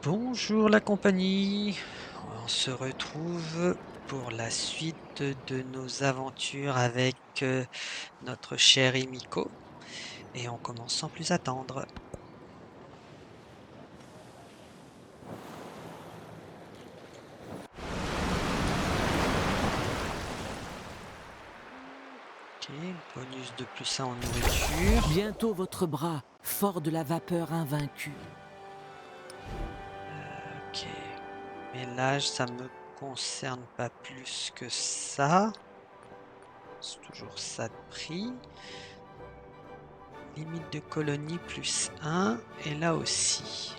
Bonjour la compagnie, on se retrouve pour la suite de nos aventures avec notre cher Emiko et on commence sans plus attendre. Ok, bonus de plus 1 en nourriture. Bientôt votre bras, fort de la vapeur invaincue. Ok, mais là ça me concerne pas plus que ça. C'est toujours ça de prix. Limite de colonie plus 1 et là aussi.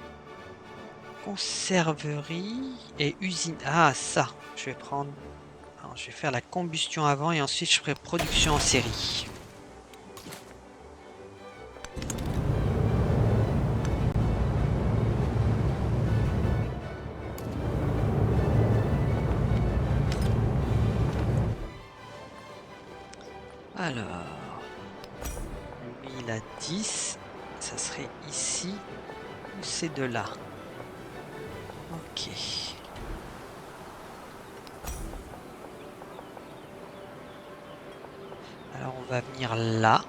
Conserverie et usine. Ah, ça, je vais prendre. Alors, je vais faire la combustion avant et ensuite je ferai production en série. Alors, lui il a 10. Ça serait ici ou ces deux-là. Ok. Alors on va venir là.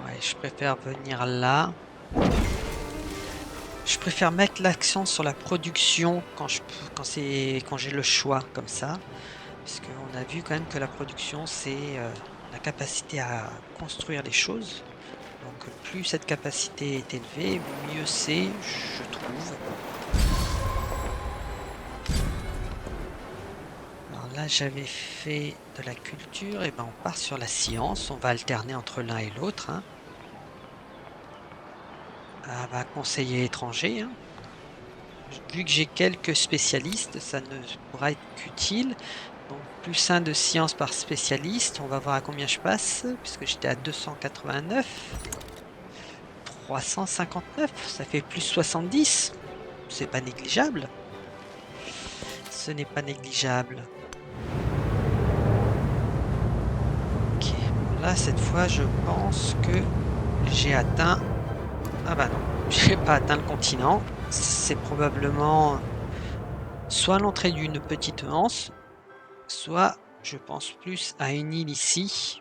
Ouais, je préfère venir là. Je préfère mettre l'accent sur la production quand j'ai le choix comme ça. Parce qu'on a vu quand même que la production, c'est la capacité à construire les choses. Donc plus cette capacité est élevée, mieux c'est, je trouve. Alors là, j'avais fait de la culture, et ben on part sur la science, on va alterner entre l'un et l'autre, hein. Ah bah, conseiller étranger, hein. Vu que j'ai quelques spécialistes, ça ne pourra être qu'utile. Donc plus 1 de science par spécialiste, on va voir à combien je passe, puisque j'étais à 289. 359, ça fait plus 70. C'est pas négligeable. Ce n'est pas négligeable. Ok, bon, là cette fois je pense que j'ai atteint... Ah bah non, j'ai pas atteint le continent. C'est probablement soit l'entrée d'une petite anse, soit je pense plus à une île ici.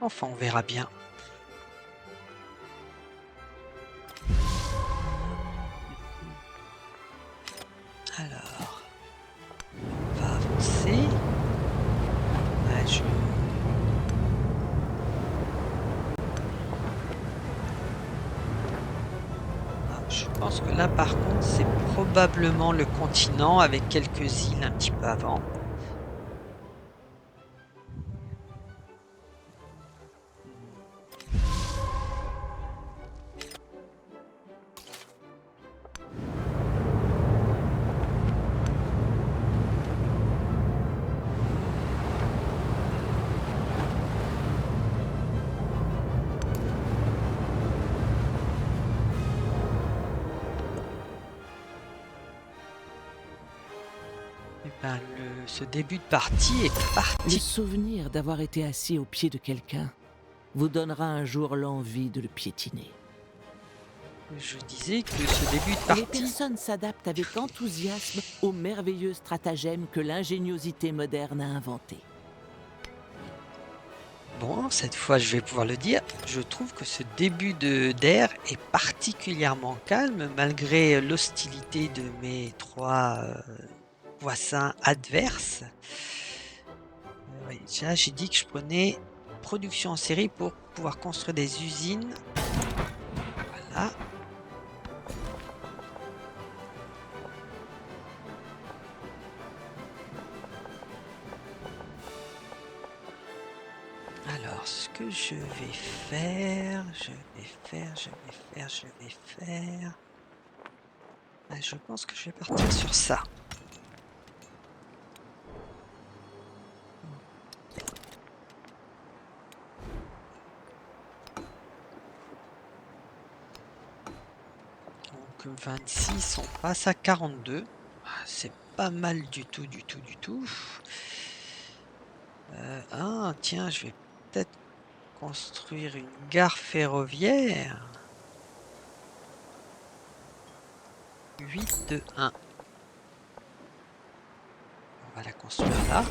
Enfin on verra bien. Alors, on va avancer. Ah, je pense que là par contre c'est probablement le continent avec quelques îles un petit peu avant. Eh ben, ce début de partie est Le parti. souvenir d'avoir été assis au pied de quelqu'un vous donnera un jour l'envie de le piétiner. Je disais que ce début de Les partie... personnes s'adaptent avec enthousiasme aux merveilleux stratagèmes que l'ingéniosité moderne a inventés. Bon, cette fois je vais pouvoir le dire, je trouve que ce début d'ère est particulièrement calme malgré l'hostilité de mes trois voisins adverses. Oui, déjà j'ai dit que je prenais production en série pour pouvoir construire des usines. Voilà. Alors, ce que je vais faire, bah, je pense que je vais partir sur ça. Donc 26, on passe à 42. Ah, c'est pas mal du tout, du tout, du tout. Ah, tiens, je vais peut-être construire une gare ferroviaire. 8 de 1. On va la construire là.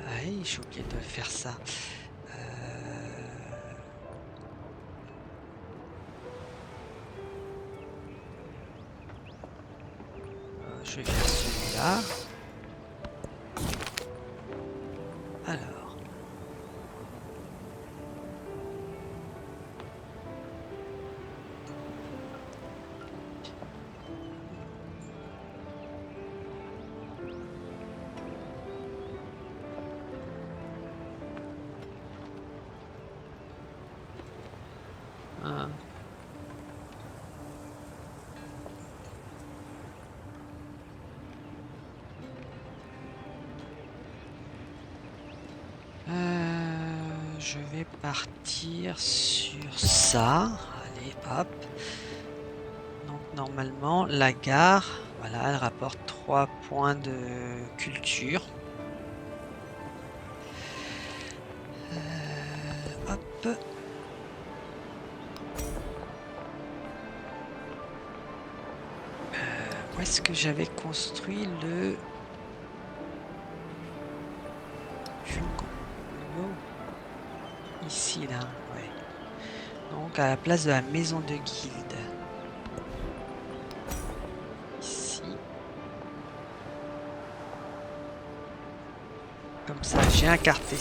Ah oui, j'ai oublié de faire ça. Je vais faire celui-là. Alors. Un. Je vais partir sur ça. Allez, hop. Donc normalement, la gare, voilà, elle rapporte 3 points de culture. Hop. Où est-ce que j'avais construit le... Ici, là, ouais. Donc à la place de la maison de guilde. Ici. Comme ça, j'ai un quartier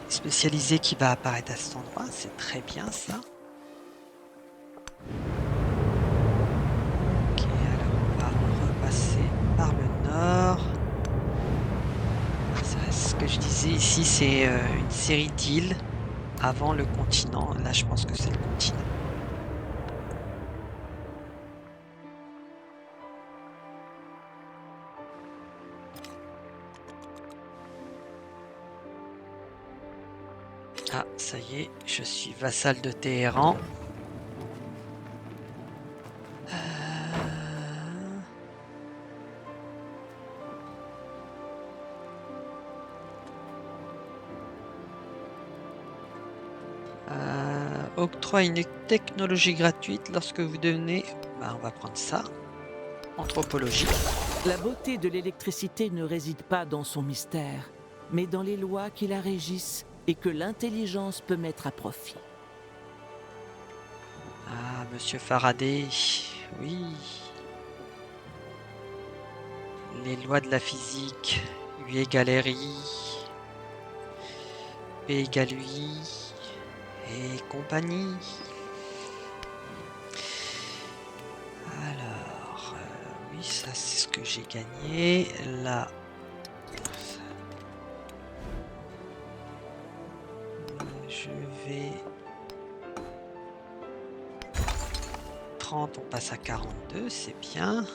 spécialisé qui va apparaître à cet endroit. C'est très bien ça. Ok, alors on va repasser par le nord. C'est ce que je disais ici, c'est une série d'îles avant le continent. Là, je pense que c'est le continent. Ah, ça y est, je suis vassal de Téhéran. Octroie une technologie gratuite lorsque vous devenez... Bah, on va prendre ça. Anthropologie. La beauté de l'électricité ne réside pas dans son mystère, mais dans les lois qui la régissent et que l'intelligence peut mettre à profit. Ah, Monsieur Faraday, oui. Les lois de la physique, U égale RI, P égale UI, et compagnie. Alors, oui, ça c'est ce que j'ai gagné. Là, je vais... 30, on passe à 42, c'est bien.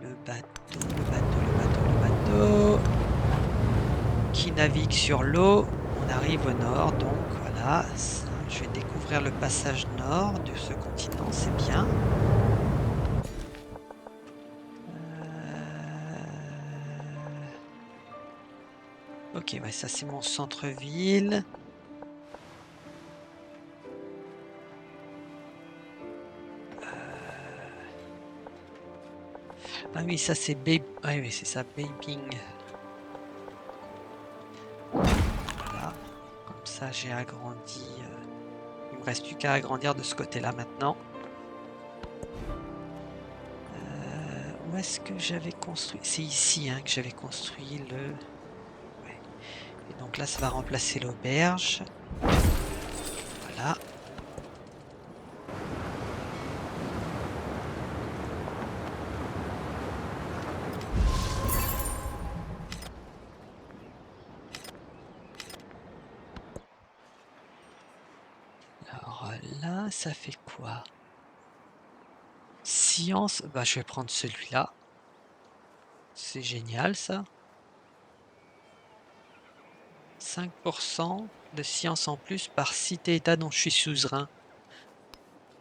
Le bateau qui navigue sur l'eau. On arrive au nord, donc voilà. Ça, je vais découvrir le passage nord de ce continent, c'est bien. Ok, ouais, ça c'est mon centre-ville. Ah oui, ça c'est oui, c'est ça, Beiping. Voilà, comme ça j'ai agrandi. Il me reste plus qu'à agrandir de ce côté-là maintenant. Où est-ce que j'avais construit? C'est ici hein, que j'avais construit le... Ouais. Et donc là, ça va remplacer l'auberge. Voilà. Alors là, ça fait quoi? Science, bah je vais prendre celui-là. C'est génial ça. 5% de science en plus par cité-état dont je suis suzerain.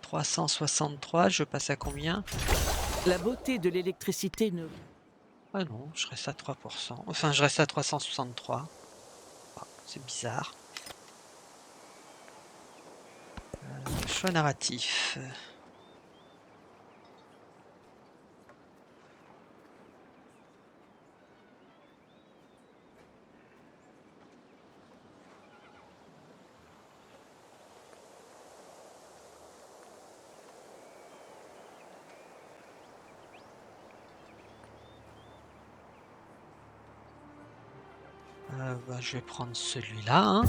363, je passe à combien? La beauté de l'électricité ne... Ah non, je reste à 3%. Enfin, je reste à 363. Ah, c'est bizarre. Choix narratif. Bah, je vais prendre celui-là, hein.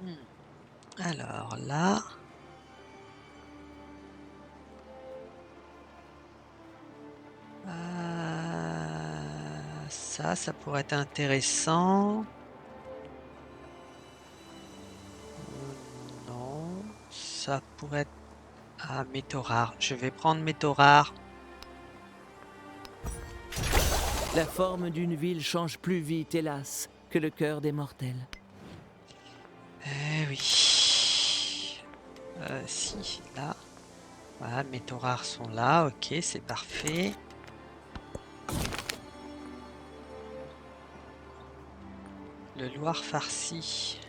Hmm. Alors là, ça pourrait être intéressant. Non, ça pourrait être... Ah, métaux rares. Je vais prendre métaux rares. La forme d'une ville change plus vite, hélas, que le cœur des mortels. Eh oui. Si, là. Voilà, métaux rares sont là. Ok, c'est parfait. Le Loir farci.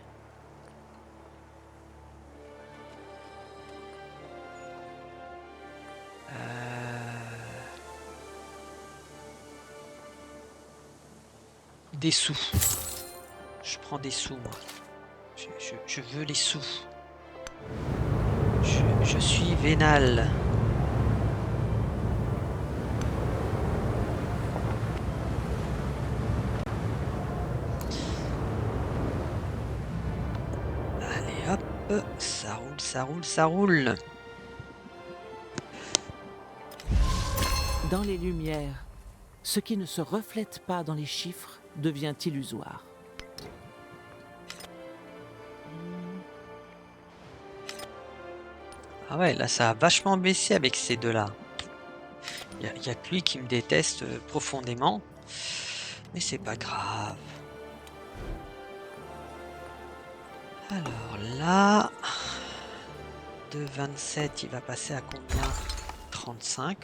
Des sous. Je prends des sous, moi. Je veux les sous. Je suis vénal. Allez hop, ça roule, ça roule, ça roule. Dans les lumières, ce qui ne se reflète pas dans les chiffres devient illusoire. Ah ouais, là ça a vachement baissé avec ces deux-là. Il y a que lui qui me déteste profondément. Mais c'est pas grave. Alors là, de 27, il va passer à combien? 35.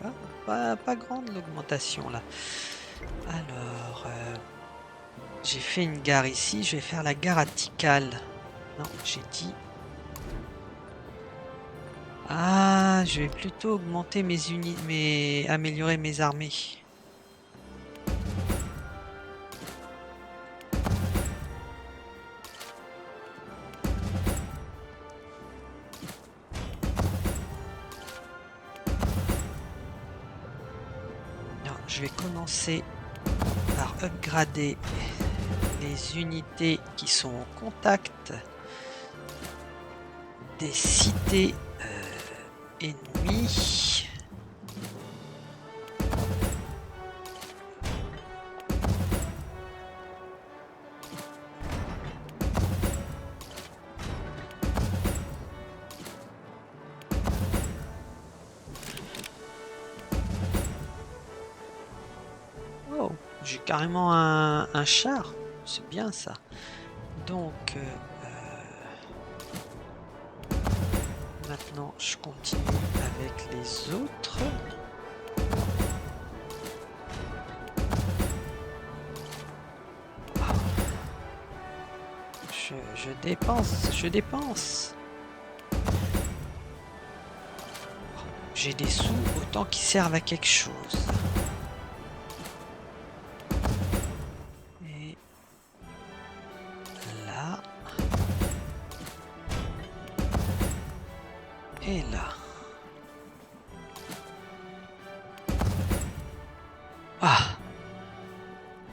Ah, pas grande l'augmentation là. Alors, j'ai fait une gare ici, je vais faire la gare à Tikal. Non, j'ai dit... Ah, je vais plutôt augmenter mes unités, améliorer mes armées. Non, je vais commencer par upgrader les unités qui sont en contact des cités ennemies. Oh, j'ai carrément un char. C'est bien ça. Donc, maintenant, je continue avec les autres. Ah. Je dépense, je dépense. J'ai des sous autant qu'ils servent à quelque chose. Et là. Et là. Ah,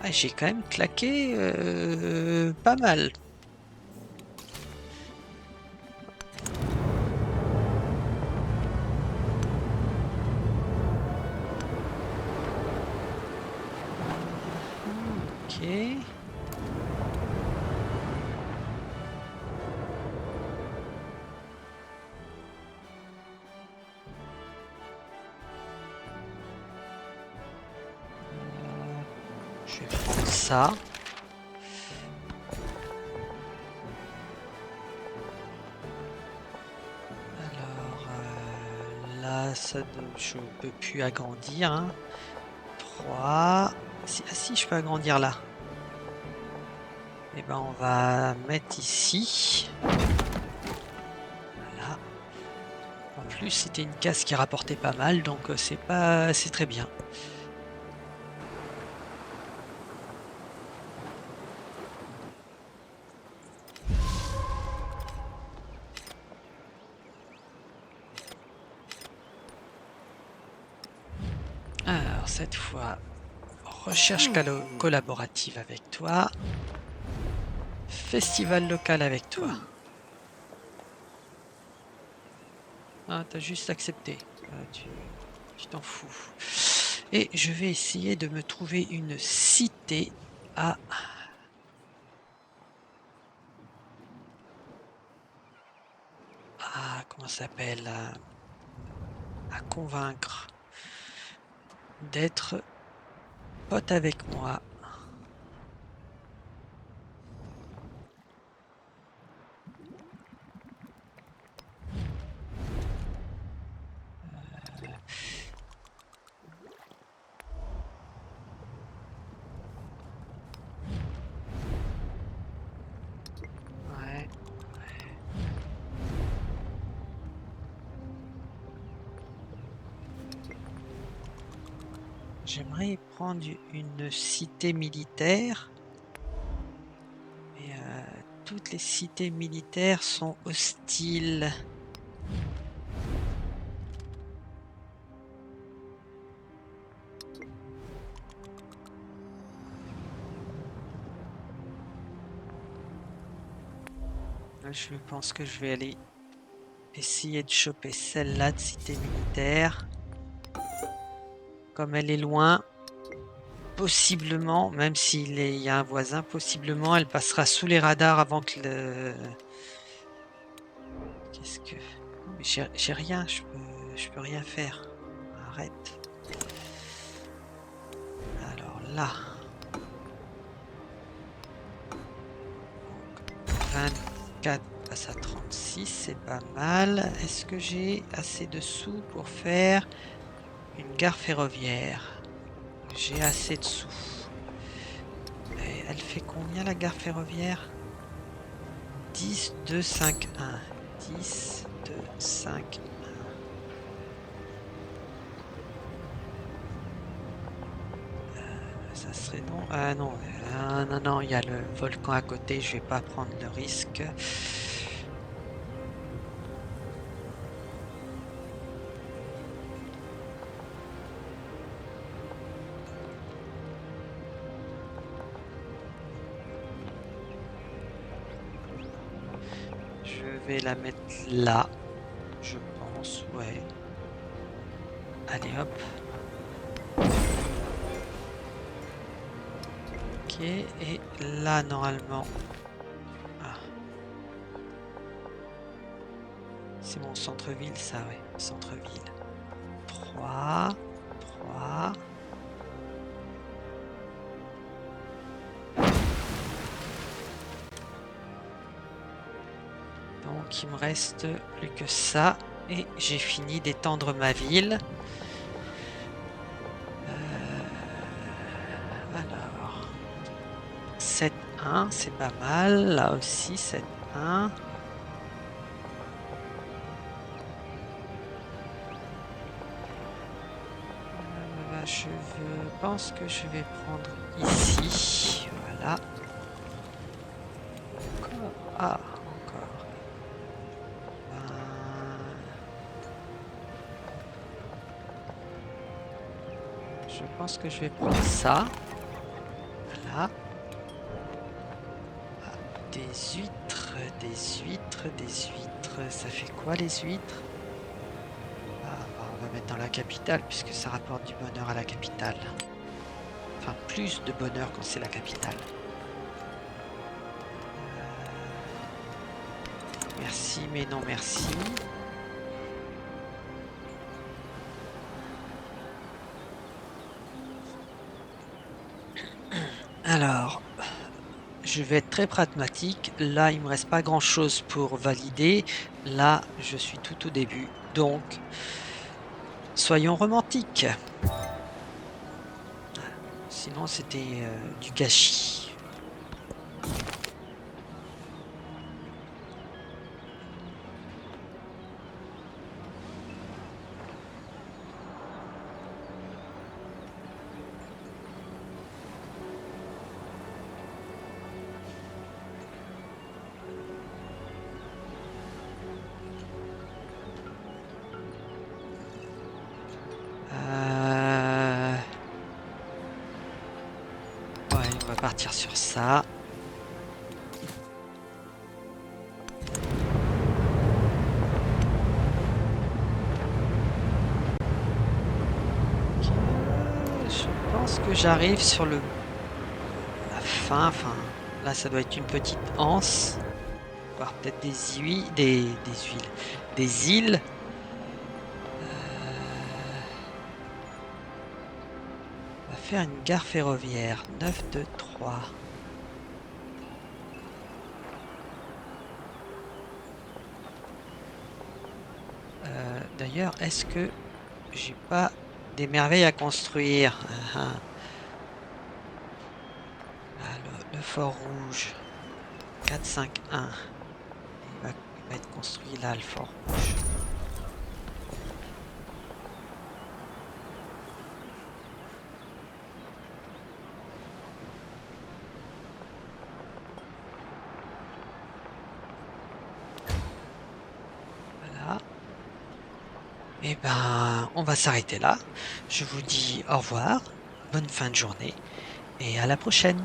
ah, j'ai quand même claqué pas mal. Ok. Je vais prendre ça. Là, je peux plus agrandir. Hein. 3. Ah si, je peux agrandir là. Et ben on va mettre ici. Voilà. En plus, c'était une case qui rapportait pas mal, donc c'est très bien. Alors cette fois, recherche collaborative avec toi. Festival local avec toi. Ah, t'as juste accepté. Tu t'en fous. Et je vais essayer de me trouver une cité à... comment ça s'appelle à convaincre d'être pote avec moi. Ouais. J'aimerais prendre une cité militaire, mais toutes les cités militaires sont hostiles. Je pense que je vais aller essayer de choper celle-là de cité militaire. Comme elle est loin, possiblement, même s'il y a un voisin, possiblement elle passera sous les radars avant que le... Qu'est-ce que... Mais j'ai rien, je peux rien faire. Arrête. Alors là... Donc, 24 passe à 36, c'est pas mal. Est-ce que j'ai assez de sous pour faire une gare ferroviaire? J'ai assez de sous. Et elle fait combien la gare ferroviaire? 10, 2, 5, 1. 10, 2, 5, 1. Ça serait non. Ah non, non, il y a le volcan à côté, je vais pas prendre le risque. Je vais la mettre là, je pense, ouais. Allez hop. Ok, et là normalement... Ah. C'est mon centre-ville ça, ouais, centre-ville. 3, 3... Donc il me reste plus que ça et j'ai fini d'étendre ma ville. Alors 7-1, c'est pas mal. Là aussi 7-1. Je pense que je vais prendre ici. Voilà. Encore. Ah, encore. Je pense que je vais prendre ça. Voilà. Ah, des huîtres, des huîtres, des huîtres. Ça fait quoi les huîtres? On va mettre dans la capitale puisque ça rapporte du bonheur à la capitale. Enfin, plus de bonheur quand c'est la capitale. Merci, mais non merci. Alors, je vais être très pragmatique. Là, il me reste pas grand chose pour valider. Là, je suis tout au début. Donc, Soyons romantiques. Sinon, c'était du gâchis. Ouais, on va partir sur ça. Je pense que j'arrive sur la fin. Enfin, là, ça doit être une petite anse. Voire peut-être des huiles, des îles. On va faire une gare ferroviaire. 923. D'ailleurs, est-ce que j'ai pas des merveilles à construire? Le fort rouge. 451. Il va être construit là, le fort rouge. Voilà. Et ben, on va s'arrêter là. Je vous dis au revoir, bonne fin de journée et à la prochaine.